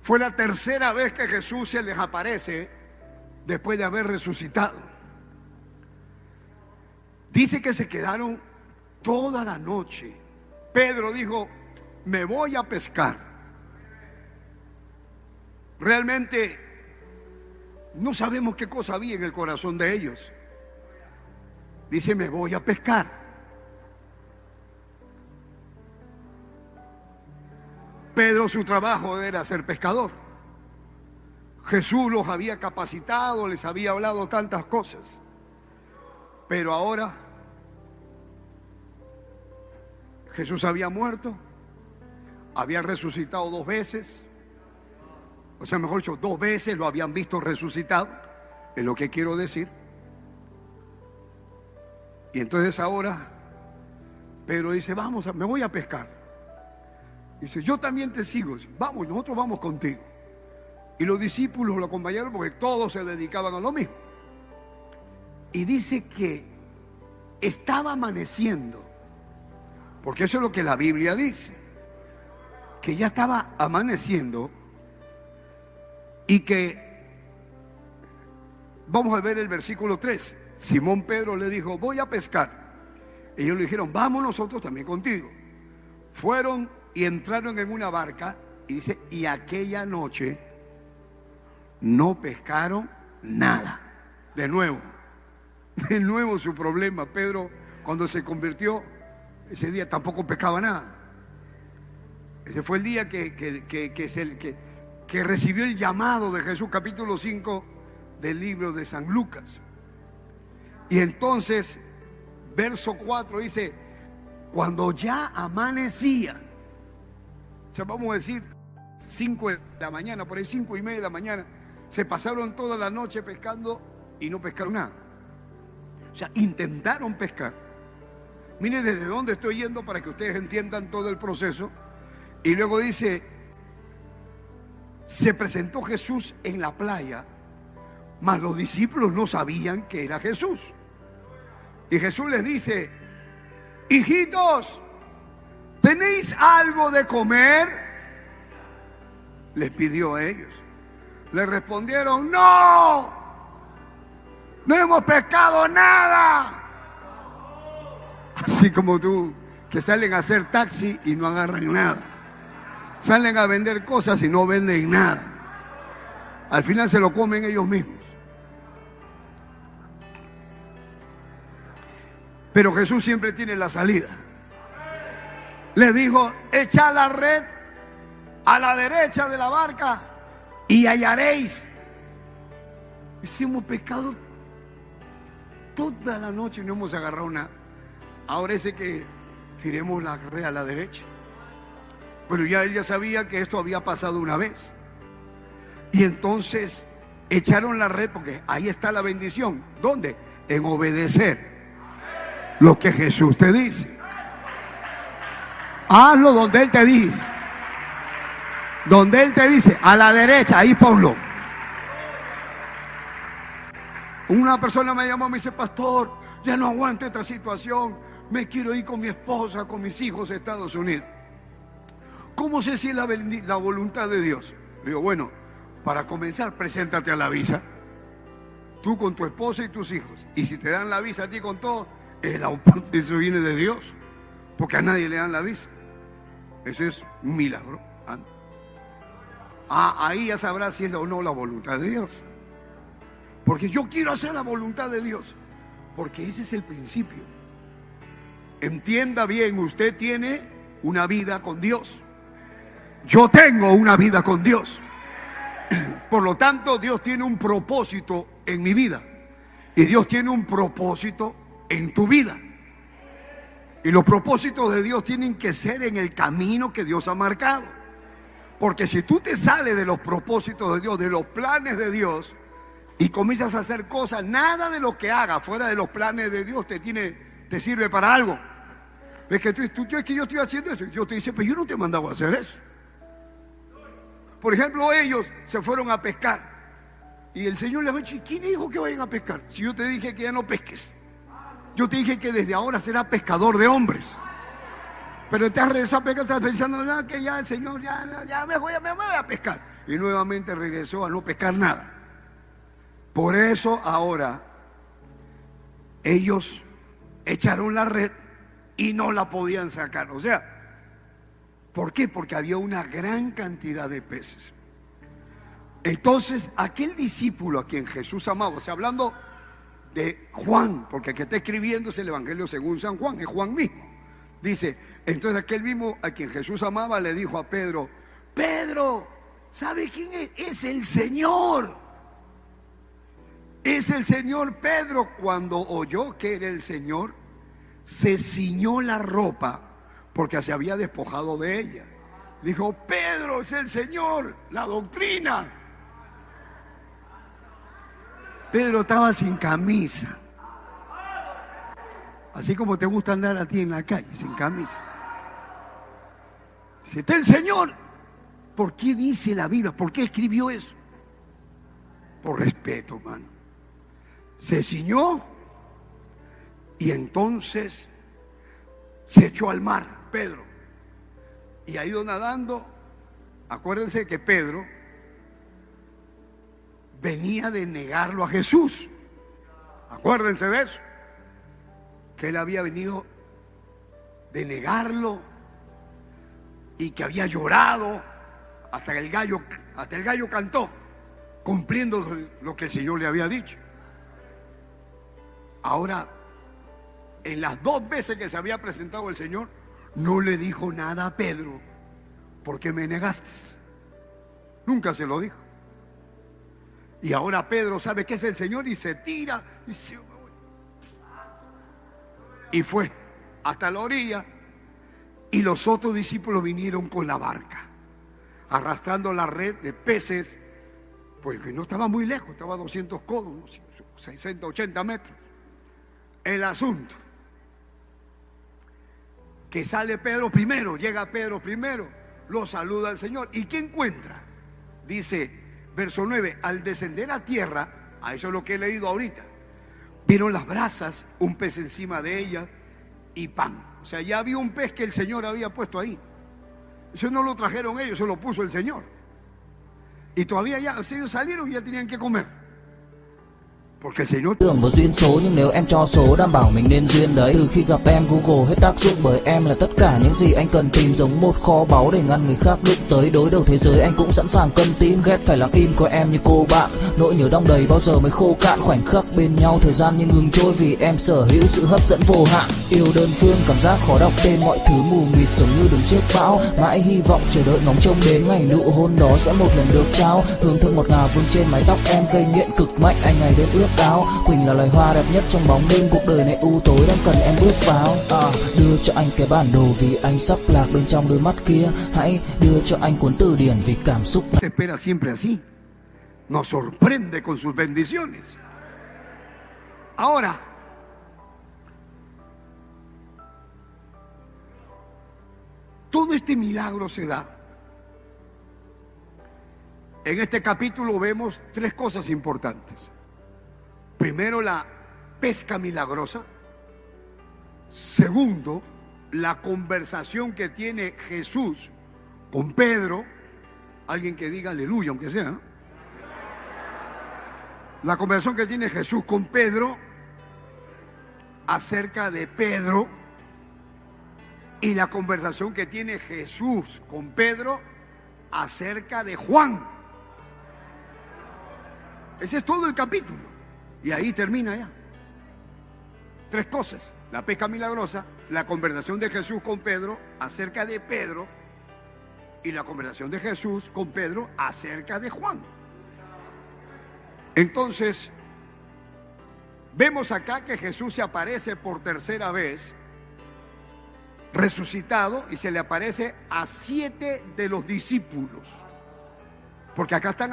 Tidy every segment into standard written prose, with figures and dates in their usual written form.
Fue la tercera vez que Jesús se les aparece después de haber resucitado. Dice que se quedaron toda la noche. Pedro dijo: me voy a pescar. Realmente no sabemos qué cosa había en el corazón de ellos. Dice: me voy a pescar. Pedro, su trabajo era ser pescador. Jesús los había capacitado, les había hablado tantas cosas. Pero ahora Jesús había muerto, había resucitado 2 veces. O sea, mejor dicho, 2 veces lo habían visto resucitado, es lo que quiero decir. Y entonces ahora Pedro dice: vamos, me voy a pescar. Dice: yo también te sigo. Vamos, nosotros vamos contigo. Y los discípulos lo acompañaron porque todos se dedicaban a lo mismo. Y dice que estaba amaneciendo, porque eso es lo que la Biblia dice, que ya estaba amaneciendo. Y que, vamos a ver el versículo 3. Simón Pedro le dijo: voy a pescar. Ellos le dijeron: vamos nosotros también contigo. Fueron y entraron en una barca. Y dice: y aquella noche no pescaron nada. De nuevo su problema. Pedro, cuando se convirtió, ese día tampoco pescaba nada. Ese fue el día que recibió el llamado de Jesús, capítulo 5 del libro de San Lucas. Y entonces, verso 4 dice: cuando ya amanecía, o sea, vamos a decir 5 de la mañana, por ahí 5:30 de la mañana, se pasaron toda la noche pescando y no pescaron nada. O sea, intentaron pescar. Miren desde dónde estoy yendo para que ustedes entiendan todo el proceso. Y luego dice: se presentó Jesús en la playa, mas los discípulos no sabían que era Jesús. Y Jesús les dice: hijitos, ¿tenéis algo de comer? Les pidió a ellos. Le respondieron: no hemos pescado nada. Así como tú, que salen a hacer taxi y no agarran nada. Salen a vender cosas y no venden nada. Al final se lo comen ellos mismos. Pero Jesús siempre tiene la salida. Les dijo: echad la red a la derecha de la barca y hallaréis. Hicimos pescado toda la noche y no hemos agarrado nada. Ahora ese que tiremos la red a la derecha. Pero ya él ya sabía que esto había pasado una vez. Y entonces echaron la red, porque ahí está la bendición. ¿Dónde? En obedecer lo que Jesús te dice. Hazlo donde Él te dice. Donde Él te dice, a la derecha, ahí ponlo. Una persona me llamó y me dice: pastor, ya no aguanto esta situación, me quiero ir con mi esposa, con mis hijos a Estados Unidos. ¿Cómo sé si es la voluntad de Dios? Le digo: bueno, para comenzar, preséntate a la visa. Tú con tu esposa y tus hijos. Y si te dan la visa a ti con todo, eso viene de Dios. Porque a nadie le dan la visa. Ese es un milagro. Ahí ya sabrás si es o no la voluntad de Dios. Porque yo quiero hacer la voluntad de Dios. Porque ese es el principio. Entienda bien, usted tiene una vida con Dios. Yo tengo una vida con Dios. Por lo tanto, Dios tiene un propósito en mi vida. Y Dios tiene un propósito en tu vida. Y los propósitos de Dios tienen que ser en el camino que Dios ha marcado. Porque si tú te sales de los propósitos de Dios, de los planes de Dios, y comienzas a hacer cosas, nada de lo que hagas fuera de los planes de Dios te sirve para algo. Es que es que yo estoy haciendo eso. Y Dios te dice: pero yo no te he mandado a hacer eso. Por ejemplo, ellos se fueron a pescar. Y el Señor les dijo: ¿quién dijo que vayan a pescar? Si yo te dije que ya no pesques. Yo te dije que desde ahora serás pescador de hombres. Pero te has regresado a pescar, estás pensando: no, que ya el Señor, ya me voy a pescar. y nuevamente regresó a no pescar nada. Por eso ahora ellos echaron la red y no la podían sacar. O sea, ¿por qué? Porque había una gran cantidad de peces. Entonces, aquel discípulo a quien Jesús amaba, o sea, hablando de Juan, porque el que está escribiendo es el Evangelio según San Juan, es Juan mismo. Dice, entonces aquel mismo a quien Jesús amaba le dijo a Pedro: Pedro, ¿sabe quién es? Es el Señor. Es el Señor. Pedro, cuando oyó que era el Señor, se ciñó la ropa porque se había despojado de ella. Dijo: Pedro, es el Señor, la doctrina. Pedro estaba sin camisa, así como te gusta andar a ti en la calle, sin camisa. Si está el Señor, ¿por qué dice la Biblia? ¿Por qué escribió eso? Por respeto, hermano. Se ciñó y entonces se echó al mar, Pedro, y ha ido nadando. Acuérdense que Pedro venía de negarlo a Jesús. Acuérdense de eso, que él había venido de negarlo y que había llorado hasta el gallo cantó, cumpliendo lo que el Señor le había dicho. Ahora, en las 2 veces que se había presentado el Señor, no le dijo nada a Pedro: ¿por qué me negaste? Nunca se lo dijo. Y ahora Pedro sabe que es el Señor y se tira y fue hasta la orilla, y los otros discípulos vinieron con la barca, arrastrando la red de peces, porque no estaba muy lejos, estaba a 200 codos, 60, 80 metros. El asunto, que sale Pedro primero, llega Pedro primero, lo saluda al Señor. ¿Y qué encuentra? Dice, verso 9, al descender a tierra, a eso es lo que he leído ahorita, vieron las brasas, un pez encima de ellas y pan. O sea, ya había un pez que el Señor había puesto ahí. Eso no lo trajeron ellos, eso lo puso el Señor. Y todavía ya, o sea, ellos salieron y ya tenían que comer. Porque el Señor Tưởng vào duyên số, nhưng nếu em cho số đảm bảo mình nên duyên đấy. Từ khi gặp em Google hết tác dụng, bởi em là tất cả những gì anh cần tìm, giống một kho báu để ngăn người khác đụng tới. Đối đầu thế giới anh cũng sẵn sàng cân tím, ghét phải lặng im coi em như cô bạn. Nỗi nhớ đong đầy bao giờ mới khô cạn, khoảnh khắc bên nhau thời gian như ngừng trôi, vì em sở hữu sự hấp dẫn vô hạn. Yêu đơn phương cảm giác khó đọc tên, mọi thứ mù mịt giống như đứng trước bão. Mãi hy vọng chờ đợi ngóng trông đến ngày nụ hôn đó sẽ một lần được trao. Hương thơm ngọt ngào vương trên mái tóc em, gây nghiện cực mạnh anh ngày đêm ước áo. Quỳnh là loài hoa đẹp nhất trong bóng đêm, cuộc đời này u tối đang cần em bước vào. Đưa cho anh cái bản đồ vì anh sắp lạc bên trong đôi mắt kia. Hãy đưa cho anh cuốn từ điển vì cảm xúc này. espera siempre así, nos sorprende con sus bendiciones. Ahora, todo este milagro se da. En este capítulo vemos 3 cosas importantes. Primero, la pesca milagrosa. Segundo, la conversación que tiene Jesús con Pedro. Alguien que diga aleluya, aunque sea. La conversación que tiene Jesús con Pedro acerca de Pedro, y la conversación que tiene Jesús con Pedro acerca de Juan. Ese es todo el capítulo. Y ahí termina ya. 3 cosas: la pesca milagrosa, la conversación de Jesús con Pedro acerca de Pedro, y la conversación de Jesús con Pedro acerca de Juan. Entonces, vemos acá que Jesús se aparece por tercera vez, resucitado, y se le aparece a 7 de los discípulos. Porque acá están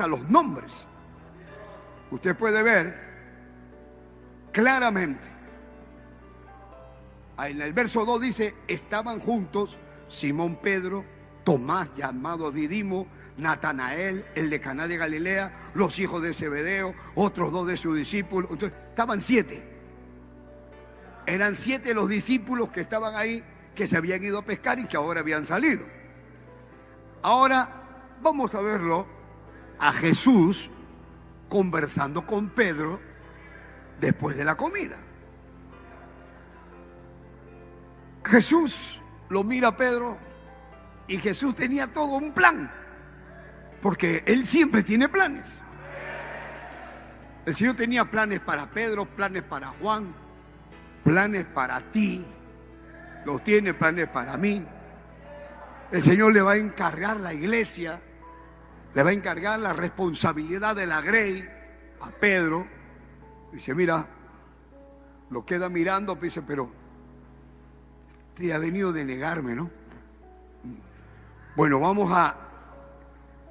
hasta los nombres. Usted puede ver claramente. En el verso 2 dice, estaban juntos Simón Pedro, Tomás llamado Didimo, Natanael, el de Caná de Galilea, los hijos de Zebedeo, otros 2 de sus discípulos. Entonces, estaban 7. Eran 7 los discípulos que estaban ahí, que se habían ido a pescar y que ahora habían salido. Ahora vamos a verlo a Jesús conversando con Pedro después de la comida. Jesús lo mira a Pedro y Jesús tenía todo un plan, porque Él siempre tiene planes. El Señor tenía planes para Pedro, planes para Juan, planes para ti, los tiene planes para mí. El Señor le va a encargar la iglesia, le va a encargar la responsabilidad de la Grey a Pedro. Dice, mira, lo queda mirando, dice, pero te ha venido de negarme, ¿no? Bueno, vamos a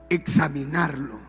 examinarlo.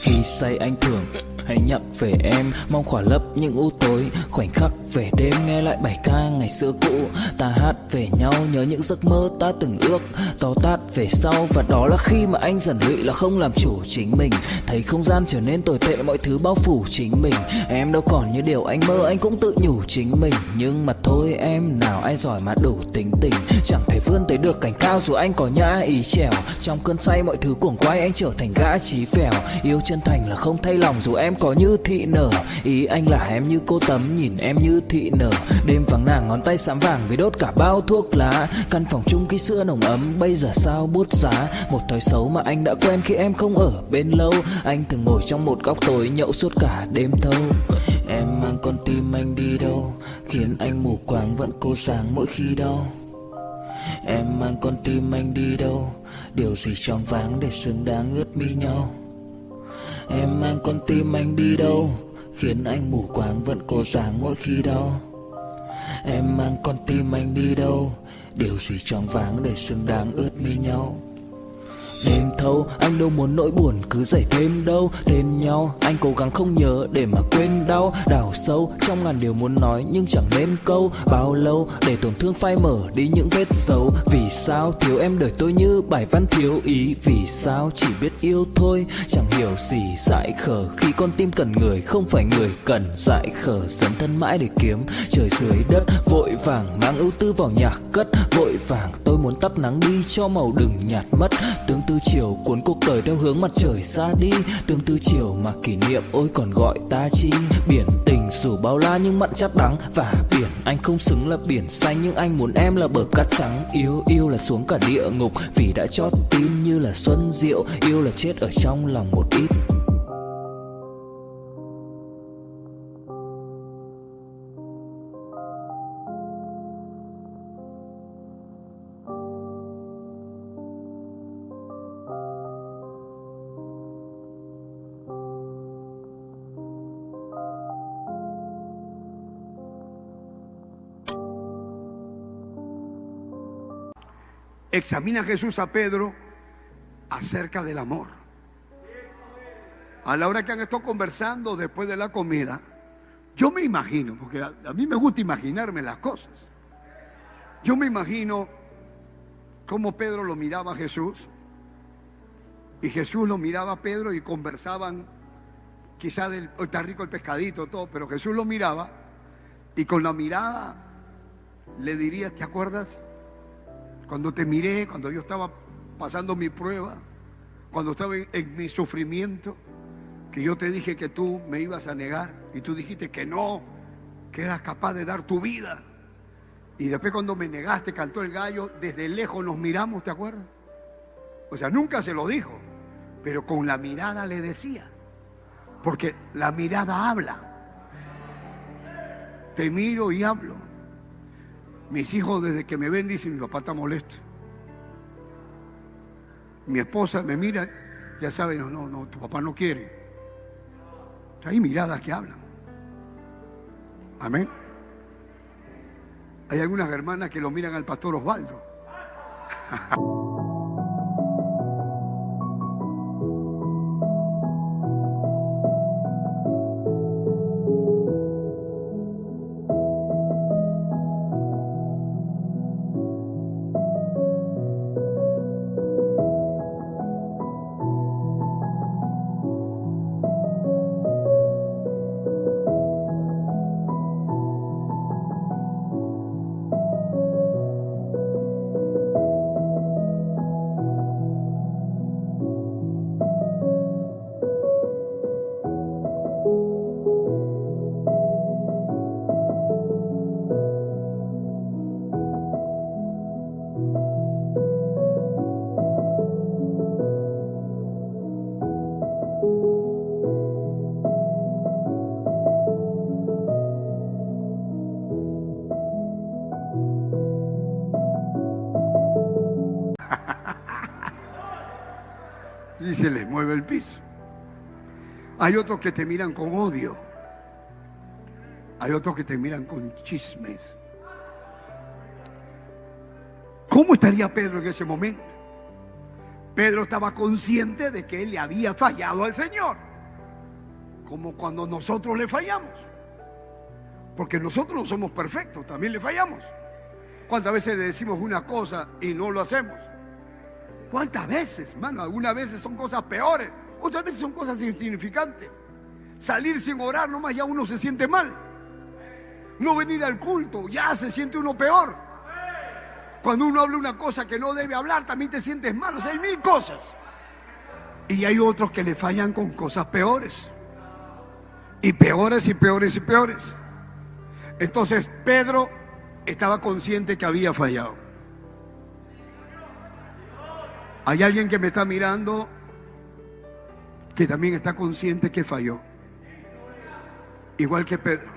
Khi say anh thường hay nhắc về em, mong khỏa lấp những u tối, khoảnh khắc về đêm nghe lại bài ca ngày xưa cũ. Ta hát về nhau nhớ những giấc mơ ta từng ước, to tát về sau. Và đó là khi mà anh dần lụy là không làm chủ chính mình, thấy không gian trở nên tồi tệ, mọi thứ bao phủ chính mình. Em đâu còn như điều anh mơ, anh cũng tự nhủ chính mình. Nhưng mà thôi em, nào ai giỏi mà đủ tính tình, chẳng thể vươn tới được cảnh cao dù anh có nhã ý trèo. Trong cơn say mọi thứ cuồng quay, anh trở thành gã chí phèo. Yêu chân thành là không thay lòng dù em có như thị nở. Ý anh là em như cô Tấm, nhìn em như thị nở. Đêm vắng nàng ngón tay xám vàng vì đốt cả bao thuốc lá. Căn phòng chung ký xưa nồng ấm bây giờ sao bút giá. Một thói xấu mà anh đã quen khi em không ở bên lâu. Anh thường ngồi trong một góc tối nhậu suốt cả đêm thâu. Em mang con tim anh đi đâu, khiến anh mù quáng vẫn cố sáng mỗi khi đau. Em mang con tim anh đi đâu, điều gì choáng váng để xứng đáng ướt mi nhau. Em mang con tim anh đi đâu, khiến anh mù quáng vẫn cố sáng mỗi khi đau. Em mang con tim anh đi đâu, điều gì choáng váng để xứng đáng ướt mi nhau. Đêm thâu anh đâu muốn nỗi buồn cứ dậy thêm đâu. Tên nhau anh cố gắng không nhớ để mà quên đau. Đào sâu trong ngàn điều muốn nói nhưng chẳng nên câu. Bao lâu để tổn thương phai mở đi những vết dấu. Vì sao thiếu em đời tôi như bài văn thiếu ý. Vì sao chỉ biết yêu thôi chẳng hiểu gì dại khờ. Khi con tim cần người không phải người cần dại khờ. Dấn thân mãi để kiếm trời dưới đất. Vội vàng mang ưu tư vào nhạc cất. Vội vàng tôi muốn tắt nắng đi cho màu đừng nhạt mất. Tương tư chiều cuốn cuộc đời theo hướng mặt trời xa đi. Tương tư chiều mà kỷ niệm ôi còn gọi ta chi. Biển tình dù bao la nhưng mặn chát đắng. Và biển anh không xứng là biển xanh, nhưng anh muốn em là bờ cát trắng. Yêu là xuống cả địa ngục vì đã chót tin như là xuân diệu. Yêu là chết ở trong lòng một ít. Examina Jesús a Pedro acerca del amor. A la hora que han estado conversando después de la comida, yo me imagino, porque a mí me gusta imaginarme las cosas. Yo me imagino cómo Pedro lo miraba a Jesús y Jesús lo miraba a Pedro y conversaban, quizás está rico el pescadito, todo, pero Jesús lo miraba y con la mirada le diría, ¿te acuerdas? Cuando te miré, cuando yo estaba pasando mi prueba, cuando estaba en mi sufrimiento, que yo te dije que tú me ibas a negar y tú dijiste que no, que eras capaz de dar tu vida. Y después cuando me negaste, cantó el gallo, desde lejos nos miramos, ¿te acuerdas? O sea, nunca se lo dijo, pero con la mirada le decía, porque la mirada habla. te miro y hablo. Mis hijos desde que me ven dicen, mi papá está molesto. Mi esposa me mira, ya sabe, no, tu papá no quiere. Hay miradas que hablan. Amén. Hay algunas hermanas que lo miran al pastor Osvaldo. Y se les mueve el piso. Hay otros que te miran con odio. Hay otros que te miran con chismes. ¿Cómo estaría Pedro en ese momento? Pedro estaba consciente de que él le había fallado al Señor, como cuando nosotros le fallamos, porque nosotros no somos perfectos, también le fallamos. ¿Cuántas veces le decimos una cosa y no lo hacemos? ¿Cuántas veces, hermano? Algunas veces son cosas peores, otras veces son cosas insignificantes. Salir sin orar nomás ya uno se siente mal. No venir al culto ya se siente uno peor. Cuando uno habla una cosa que no debe hablar también te sientes mal. O sea, hay mil cosas. Y hay otros que le fallan con cosas peores. Y peores y peores y peores. Entonces Pedro estaba consciente que había fallado. Hay alguien que me está mirando que también está consciente que falló, igual que Pedro.